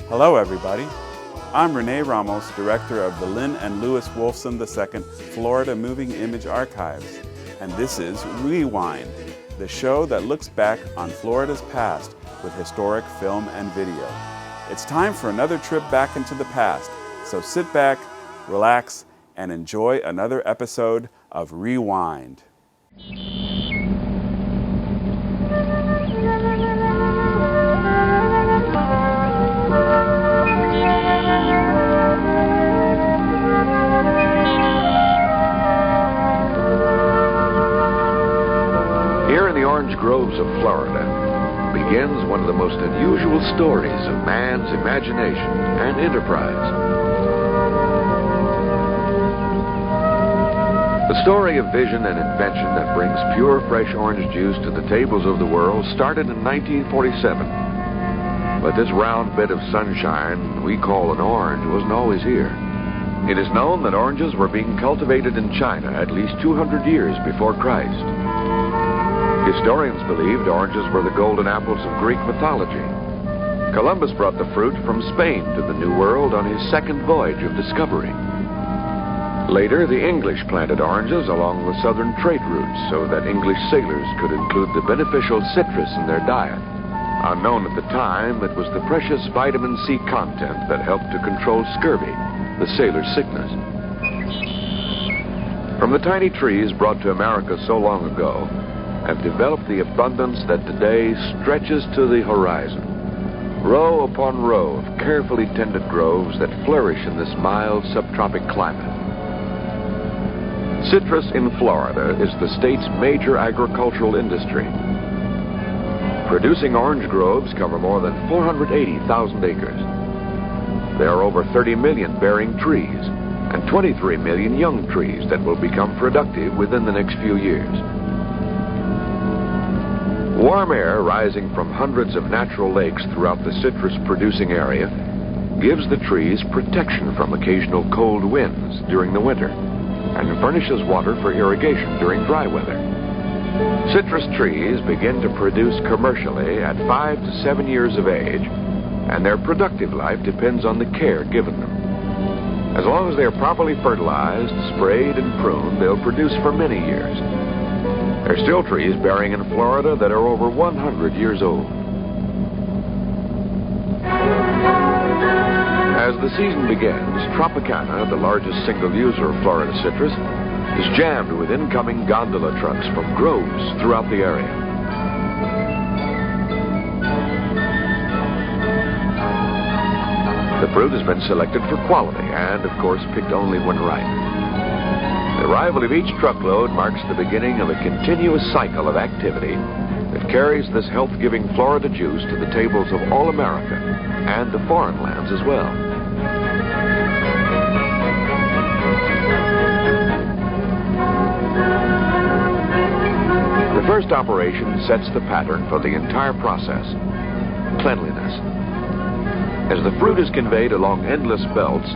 Hello everybody, I'm Rene Ramos, director of the Lynn and Louis Wolfson II Florida Moving Image Archives, and this is Rewind, the show that looks back on Florida's past with historic film and video. It's time for another trip back into the past, so sit back, relax, and enjoy another episode of Rewind. Here in the orange groves of Florida begins one of the most unusual stories of man's imagination and enterprise. The story of vision and invention that brings pure, fresh orange juice to the tables of the world started in 1947. But this round bit of sunshine we call an orange wasn't always here. It is known that oranges were being cultivated in China at least 200 years before Christ. Historians believed oranges were the golden apples of Greek mythology. Columbus brought the fruit from Spain to the New World on his second voyage of discovery. Later, the English planted oranges along the southern trade routes so that English sailors could include the beneficial citrus in their diet. Unknown at the time, it was the precious vitamin C content that helped to control scurvy, the sailor's sickness. From the tiny trees brought to America so long ago, have developed the abundance that today stretches to the horizon. Row upon row of carefully tended groves that flourish in this mild subtropic climate. Citrus in Florida is the state's major agricultural industry. Producing orange groves cover more than 480,000 acres. There are over 30 million bearing trees and 23 million young trees that will become productive within the next few years. Warm air rising from hundreds of natural lakes throughout the citrus-producing area gives the trees protection from occasional cold winds during the winter and furnishes water for irrigation during dry weather. Citrus trees begin to produce commercially at 5 to 7 years of age, and their productive life depends on the care given them. As long as they are properly fertilized, sprayed, and pruned, they'll produce for many years. There are still trees bearing in Florida that are over 100 years old. As the season begins, Tropicana, the largest single user of Florida citrus, is jammed with incoming gondola trucks from groves throughout the area. The fruit has been selected for quality and, of course, picked only when ripe. The arrival of each truckload marks the beginning of a continuous cycle of activity that carries this health-giving Florida juice to the tables of all America and to foreign lands as well. The first operation sets the pattern for the entire process: cleanliness. As the fruit is conveyed along endless belts,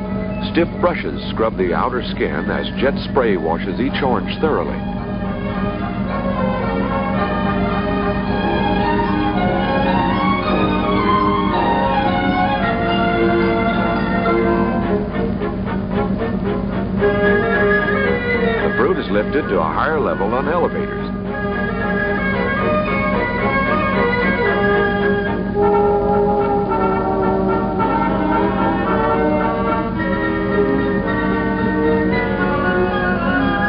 stiff brushes scrub the outer skin as jet spray washes each orange thoroughly. The fruit is lifted to a higher level on elevators.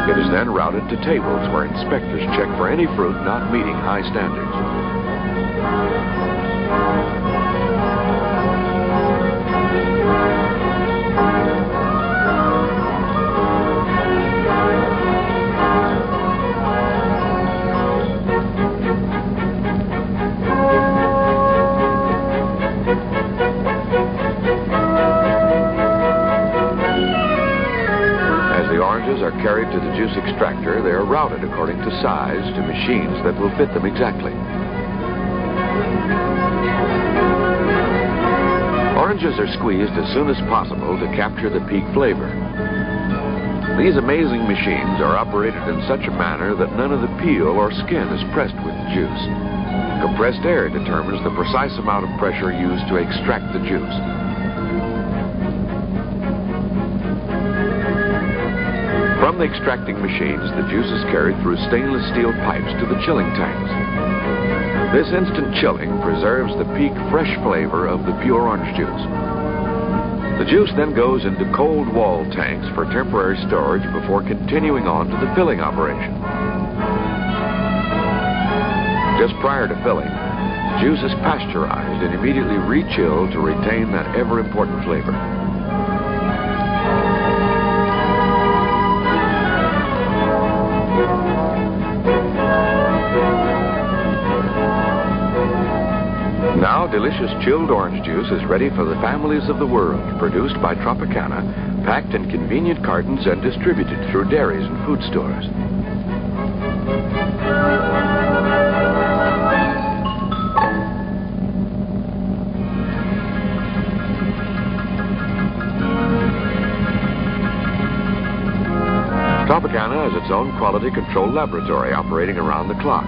It is then routed to tables where inspectors check for any fruit not meeting high standards. Are carried to the juice extractor, they are routed according to size to machines that will fit them exactly. oranges are squeezed as soon as possible to capture the peak flavor. These amazing machines are operated in such a manner that none of the peel or skin is pressed with the juice. Compressed air determines the precise amount of pressure used to extract the juice. From the extracting machines, the juice is carried through stainless steel pipes to the chilling tanks. This instant chilling preserves the peak fresh flavor of the pure orange juice. The juice then goes into cold wall tanks for temporary storage before continuing on to the filling operation. Just prior to filling, the juice is pasteurized and immediately re-chilled to retain that ever-important flavor. Now, delicious chilled orange juice is ready for the families of the world, produced by Tropicana, packed in convenient cartons and distributed through dairies and food stores. Tropicana has its own quality control laboratory operating around the clock,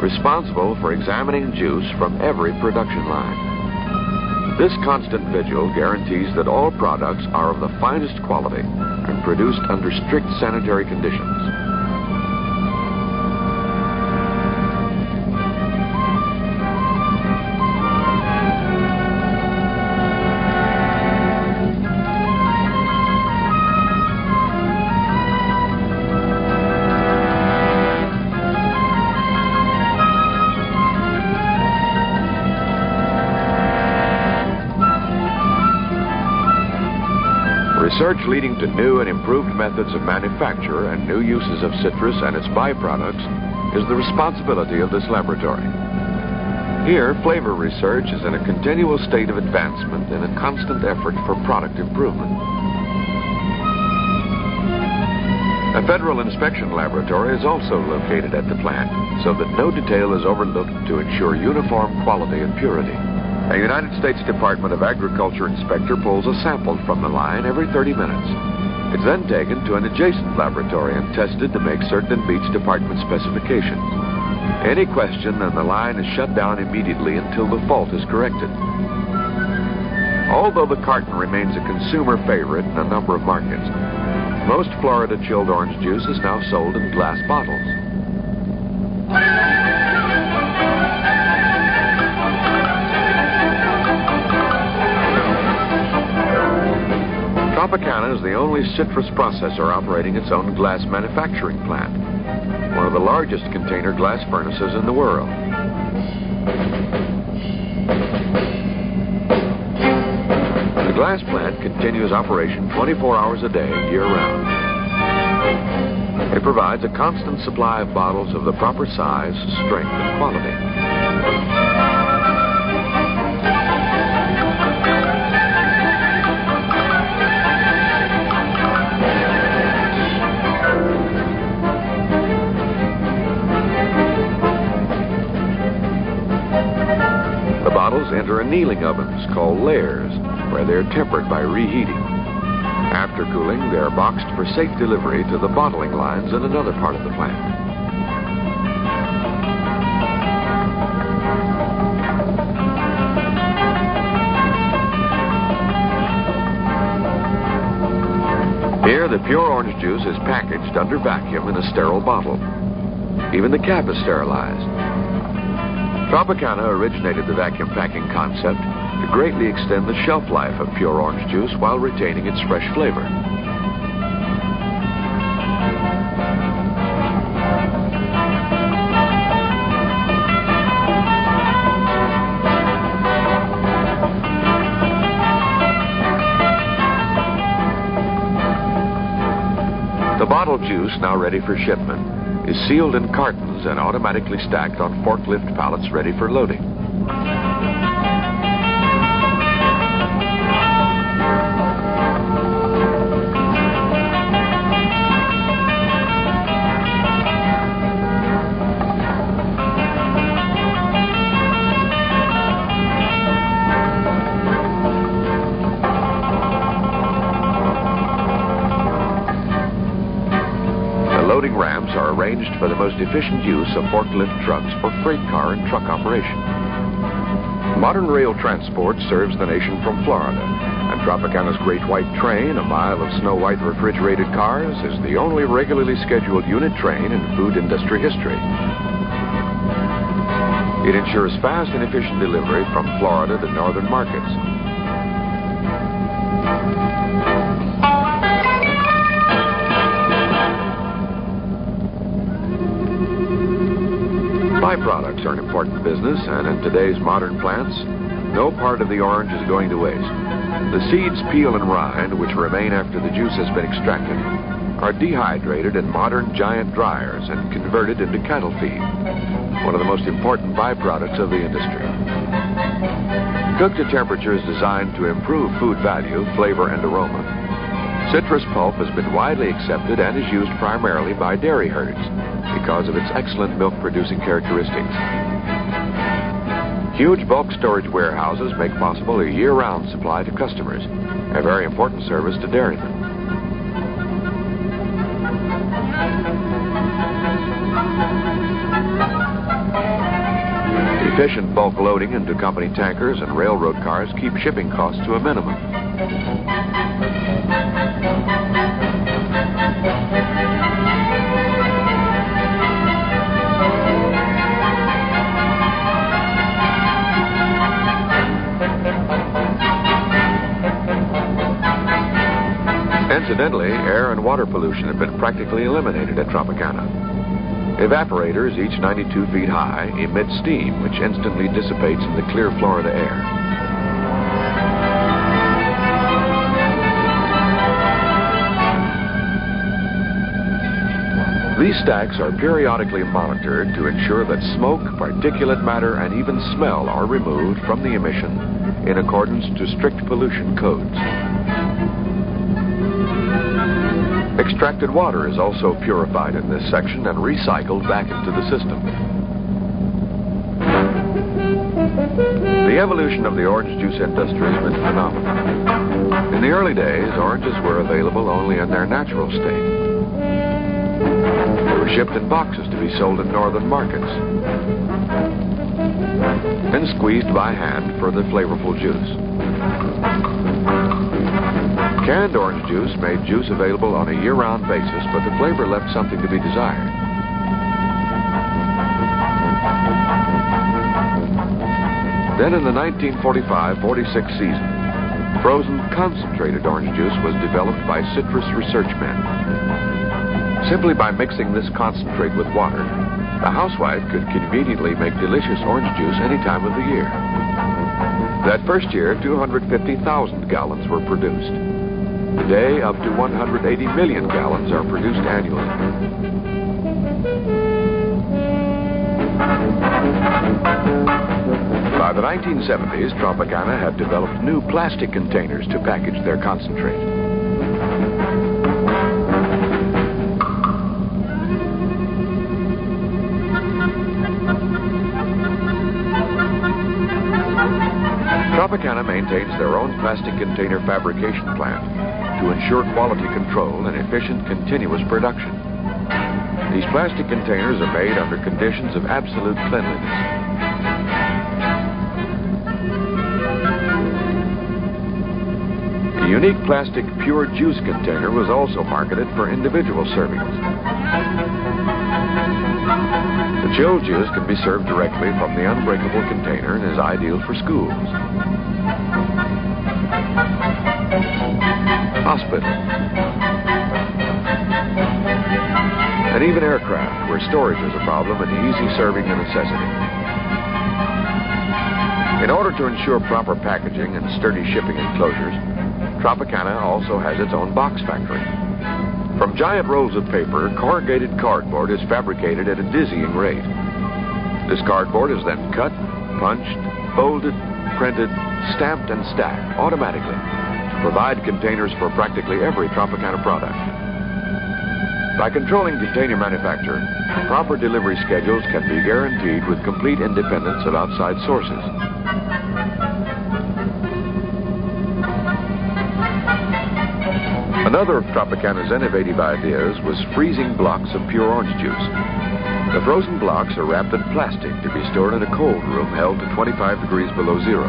responsible for examining juice from every production line. This constant vigil guarantees that all products are of the finest quality and produced under strict sanitary conditions. Research leading to new and improved methods of manufacture and new uses of citrus and its byproducts is the responsibility of this laboratory. Here, flavor research is in a continual state of advancement and a constant effort for product improvement. A federal inspection laboratory is also located at the plant so that no detail is overlooked to ensure uniform quality and purity. A United States Department of Agriculture inspector pulls a sample from the line every 30 minutes. It's then taken to an adjacent laboratory and tested to make certain it meets department specifications. Any question and the line is shut down immediately until the fault is corrected. Although the carton remains a consumer favorite in a number of markets, most Florida chilled orange juice is now sold in glass bottles. Tropicana is the only citrus processor operating its own glass manufacturing plant, one of the largest container glass furnaces in the world. The glass plant continues operation 24 hours a day, year-round. It provides a constant supply of bottles of the proper size, strength, and quality. Bottles enter annealing ovens called layers, where they're tempered by reheating. After cooling, they're boxed for safe delivery to the bottling lines in another part of the plant. Here, the pure orange juice is packaged under vacuum in a sterile bottle. Even the cap is sterilized. Tropicana originated the vacuum packing concept to greatly extend the shelf life of pure orange juice while retaining its fresh flavor. The bottled juice, now ready for shipment, is sealed in cartons and automatically stacked on forklift pallets ready for loading. are arranged for the most efficient use of forklift trucks for freight car and truck operation. Modern rail transport serves the nation from Florida, and Tropicana's Great White Train, a mile of snow-white refrigerated cars, is the only regularly scheduled unit train in food industry history. It ensures fast and efficient delivery from Florida to northern markets. Byproducts are an important business, and in today's modern plants, no part of the orange is going to waste. The seeds, peel, and rind, which remain after the juice has been extracted, are dehydrated in modern giant dryers and converted into cattle feed, one of the most important byproducts of the industry. Cooked at temperatures designed to improve food value, flavor, and aroma, citrus pulp has been widely accepted and is used primarily by dairy herds because of its excellent milk-producing characteristics. Huge bulk storage warehouses make possible a year-round supply to customers, a very important service to dairymen. Efficient bulk loading into company tankers and railroad cars keep shipping costs to a minimum. Incidentally, air and water pollution have been practically eliminated at Tropicana. Evaporators, each 92 feet high, emit steam which instantly dissipates in the clear Florida air. These stacks are periodically monitored to ensure that smoke, particulate matter, and even smell are removed from the emission in accordance to strict pollution codes. Extracted water is also purified in this section and recycled back into the system. The evolution of the orange juice industry has been phenomenal. In the early days, oranges were available only in their natural state. They were shipped in boxes to be sold in northern markets, then squeezed by hand for the flavorful juice. Canned orange juice made juice available on a year-round basis, but the flavor left something to be desired. Then in the 1945-46 season, frozen concentrated orange juice was developed by citrus research men. Simply by mixing this concentrate with water, the housewife could conveniently make delicious orange juice any time of the year. That first year, 250,000 gallons were produced. Today, up to 180 million gallons are produced annually. By the 1970s, Tropicana had developed new plastic containers to package their concentrate. Tropicana maintains their own plastic container fabrication plant to ensure quality control and efficient continuous production. These plastic containers are made under conditions of absolute cleanliness. A unique plastic pure juice container was also marketed for individual servings. The chilled juice can be served directly from the unbreakable container and is ideal for schools, hospitals, and even aircraft, where storage is a problem and easy serving a necessity. In order to ensure proper packaging and sturdy shipping enclosures, Tropicana also has its own box factory. From giant rolls of paper, corrugated cardboard is fabricated at a dizzying rate. This cardboard is then cut, punched, folded, printed, stamped, and stacked automatically to provide containers for practically every Tropicana product. By controlling container manufacture, proper delivery schedules can be guaranteed with complete independence of outside sources. Another of Tropicana's innovative ideas was freezing blocks of pure orange juice. The frozen blocks are wrapped in plastic to be stored in a cold room held to 25 degrees below zero.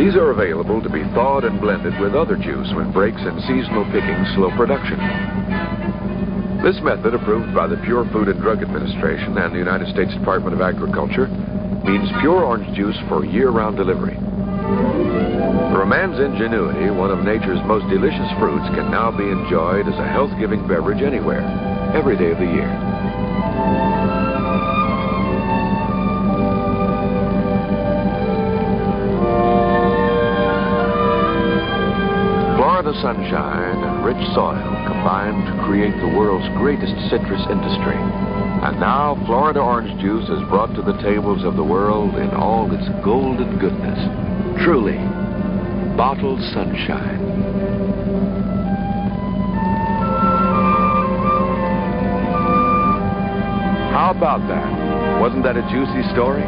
These are available to be thawed and blended with other juice when breaks in seasonal picking slow production. This method, approved by the Pure Food and Drug Administration and the United States Department of Agriculture, means pure orange juice for year-round delivery. For a man's ingenuity, one of nature's most delicious fruits can now be enjoyed as a health-giving beverage anywhere, every day of the year. Florida sunshine and rich soil combine to create the world's greatest citrus industry. And now Florida orange juice is brought to the tables of the world in all its golden goodness. Truly, bottled sunshine. How about that? Wasn't that a juicy story?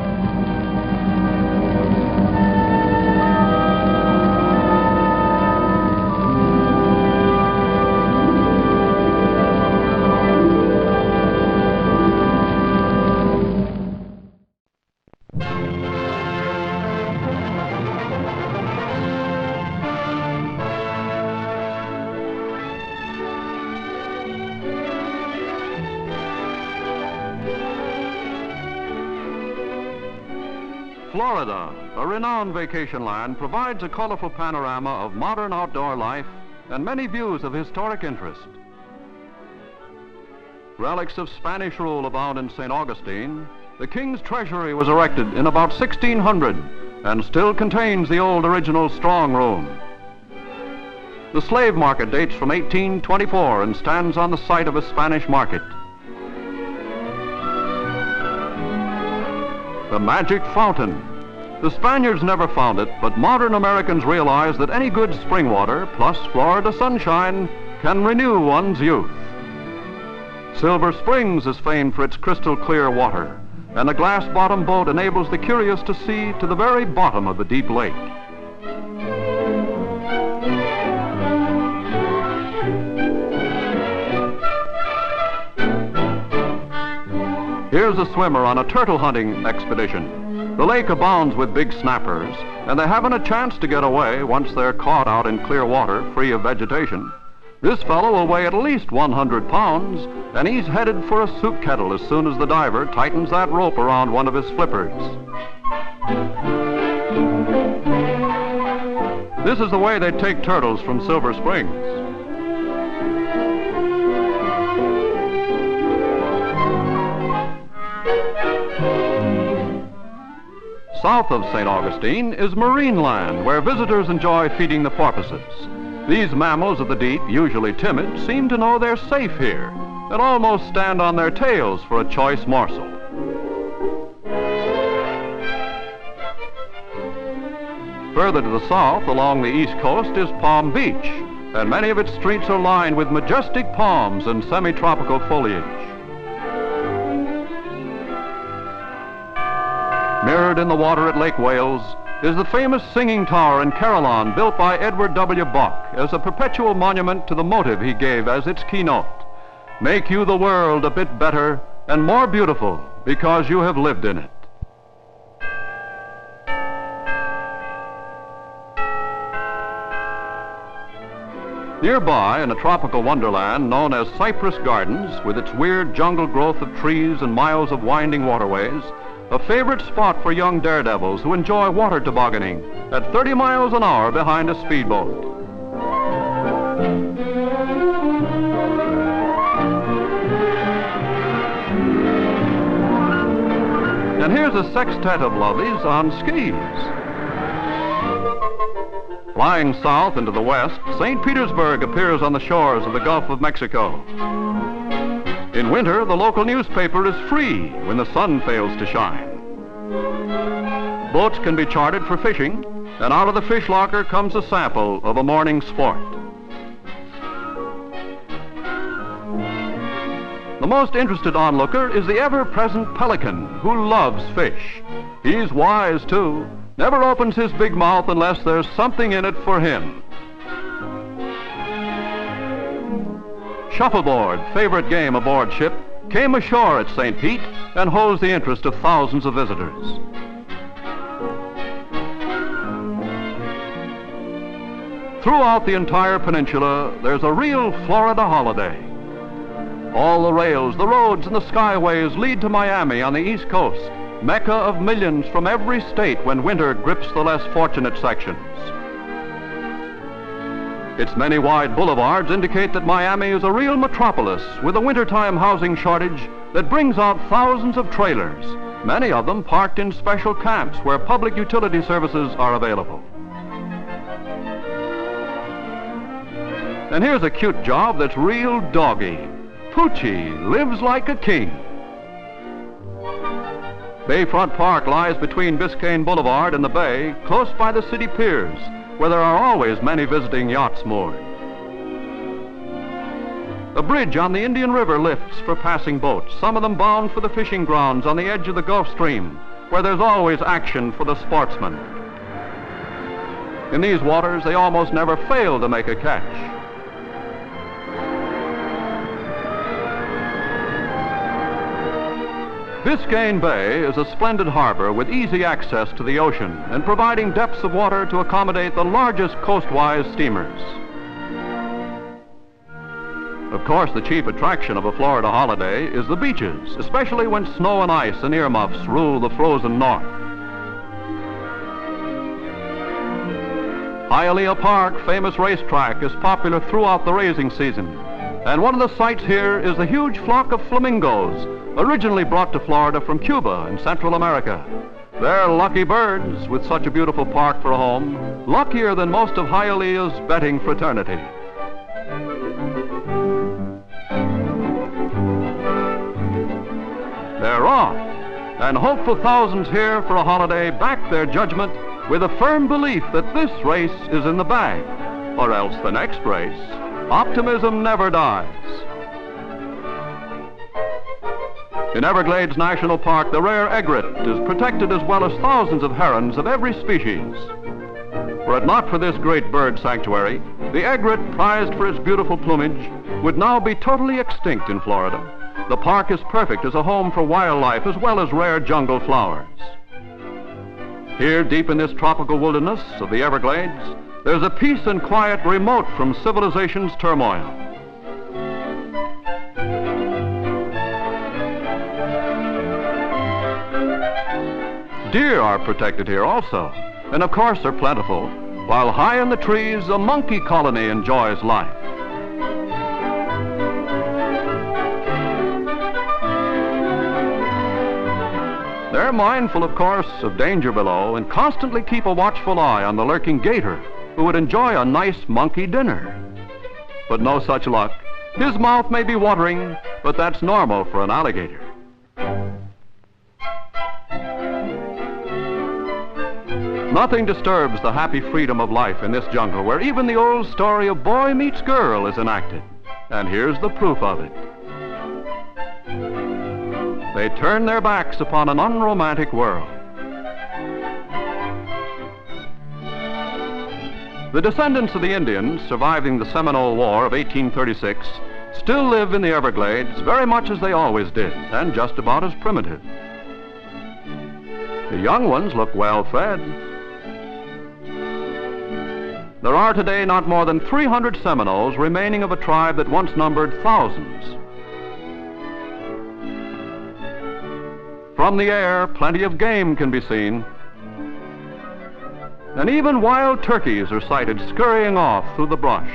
Florida, a renowned vacation land, provides a colorful panorama of modern outdoor life and many views of historic interest. Relics of Spanish rule abound in St. Augustine. The King's Treasury was erected in about 1600 and still contains the old original strong room. The slave market dates from 1824 and stands on the site of a Spanish market. The magic fountain. The Spaniards never found it, but modern Americans realize that any good spring water, plus Florida sunshine, can renew one's youth. Silver Springs is famed for its crystal clear water, and a glass-bottom boat enables the curious to see to the very bottom of the deep lake. Here's a swimmer on a turtle hunting expedition. The lake abounds with big snappers, and they haven't a chance to get away once they're caught out in clear water, free of vegetation. This fellow will weigh at least 100 pounds, and he's headed for a soup kettle as soon as the diver tightens that rope around one of his flippers. This is the way they take turtles from Silver Springs. South of St. Augustine is marine land, where visitors enjoy feeding the porpoises. These mammals of the deep, usually timid, seem to know they're safe here and almost stand on their tails for a choice morsel. Further to the south, along the east coast, is Palm Beach, and many of its streets are lined with majestic palms and semi-tropical foliage. Mirrored in the water at Lake Wales is the famous singing tower in Carillon, built by Edward W. Buck as a perpetual monument to the motive he gave as its keynote: make you the world a bit better and more beautiful because you have lived in it. Nearby, in a tropical wonderland known as Cypress Gardens, with its weird jungle growth of trees and miles of winding waterways, a favorite spot for young daredevils who enjoy water tobogganing at 30 miles an hour behind a speedboat. And here's a sextet of lovies on skis. Flying south into the west, St. Petersburg appears on the shores of the Gulf of Mexico. In winter, the local newspaper is free when the sun fails to shine. Boats can be chartered for fishing, and out of the fish locker comes a sample of a morning's sport. The most interested onlooker is the ever-present pelican, who loves fish. He's wise, too. Never opens his big mouth unless there's something in it for him. Shuffleboard, favorite game aboard ship, came ashore at St. Pete and holds the interest of thousands of visitors. Throughout the entire peninsula, there's a real Florida holiday. All the rails, the roads, and the skyways lead to Miami on the East Coast, mecca of millions from every state when winter grips the less fortunate sections. Its many wide boulevards indicate that Miami is a real metropolis with a wintertime housing shortage that brings out thousands of trailers, many of them parked in special camps where public utility services are available. And here's a cute job that's real doggy. Poochie lives like a king. Bayfront Park lies between Biscayne Boulevard and the bay, close by the city piers, where there are always many visiting yachts moored. A bridge on the Indian River lifts for passing boats, some of them bound for the fishing grounds on the edge of the Gulf Stream, where there's always action for the sportsmen. In these waters, they almost never fail to make a catch. Biscayne Bay is a splendid harbor with easy access to the ocean and providing depths of water to accommodate the largest coastwise steamers. Of course, the chief attraction of a Florida holiday is the beaches, especially when snow and ice and earmuffs rule the frozen north. Hialeah Park, famous racetrack, is popular throughout the racing season. And one of the sights here is the huge flock of flamingos, originally brought to Florida from Cuba in Central America. They're lucky birds with such a beautiful park for a home, luckier than most of Hialeah's betting fraternity. They're off, and hopeful thousands here for a holiday back their judgment with a firm belief that this race is in the bag, or else the next race. Optimism never dies. In Everglades National Park, the rare egret is protected as well as thousands of herons of every species. Were it not for this great bird sanctuary, the egret, prized for its beautiful plumage, would now be totally extinct in Florida. The park is perfect as a home for wildlife as well as rare jungle flowers. Here, deep in this tropical wilderness of the Everglades, there's a peace and quiet remote from civilization's turmoil. Deer are protected here also, and of course are plentiful, while high in the trees a monkey colony enjoys life. They're mindful, of course, of danger below and constantly keep a watchful eye on the lurking gator, who would enjoy a nice monkey dinner. But no such luck. His mouth may be watering, but that's normal for an alligator. Nothing disturbs the happy freedom of life in this jungle where even the old story of boy meets girl is enacted. And here's the proof of it. They turn their backs upon an unromantic world. The descendants of the Indians surviving the Seminole War of 1836 still live in the Everglades very much as they always did, and just about as primitive. The young ones look well fed. There are today not more than 300 Seminoles remaining of a tribe that once numbered thousands. From the air, plenty of game can be seen. And even wild turkeys are sighted scurrying off through the brush.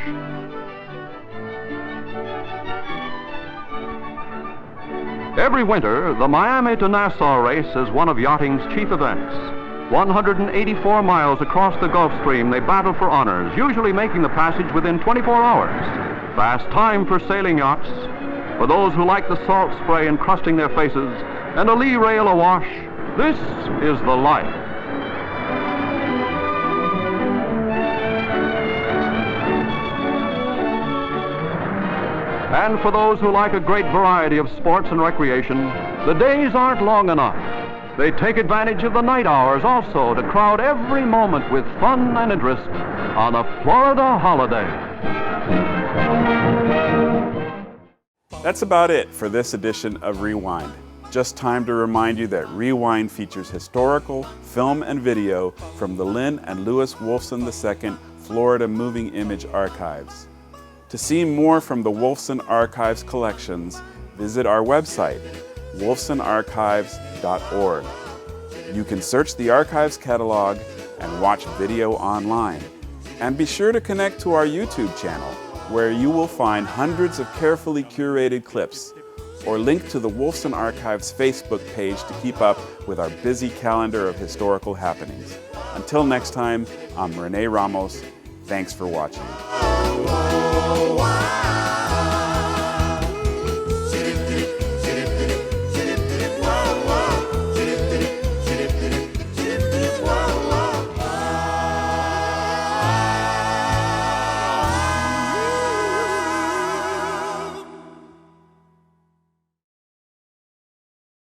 Every winter, the Miami to Nassau race is one of yachting's chief events. 184 miles across the Gulf Stream, they battle for honors, usually making the passage within 24 hours. Fast time for sailing yachts. For those who like the salt spray encrusting their faces and a lee rail awash, this is the life. And for those who like a great variety of sports and recreation, the days aren't long enough. They take advantage of the night hours also to crowd every moment with fun and interest on a Florida holiday. That's about it for this edition of Rewind. Just time to remind you that Rewind features historical film and video from the Lynn and Lewis Wolfson II Florida Moving Image Archives. To see more from the Wolfson Archives collections, visit our website, wolfsonarchives.org. You can search the archives catalog and watch video online. And be sure to connect to our YouTube channel, where you will find hundreds of carefully curated clips, or link to the Wolfson Archives Facebook page to keep up with our busy calendar of historical happenings. Until next time, I'm Rene Ramos. Thanks for watching.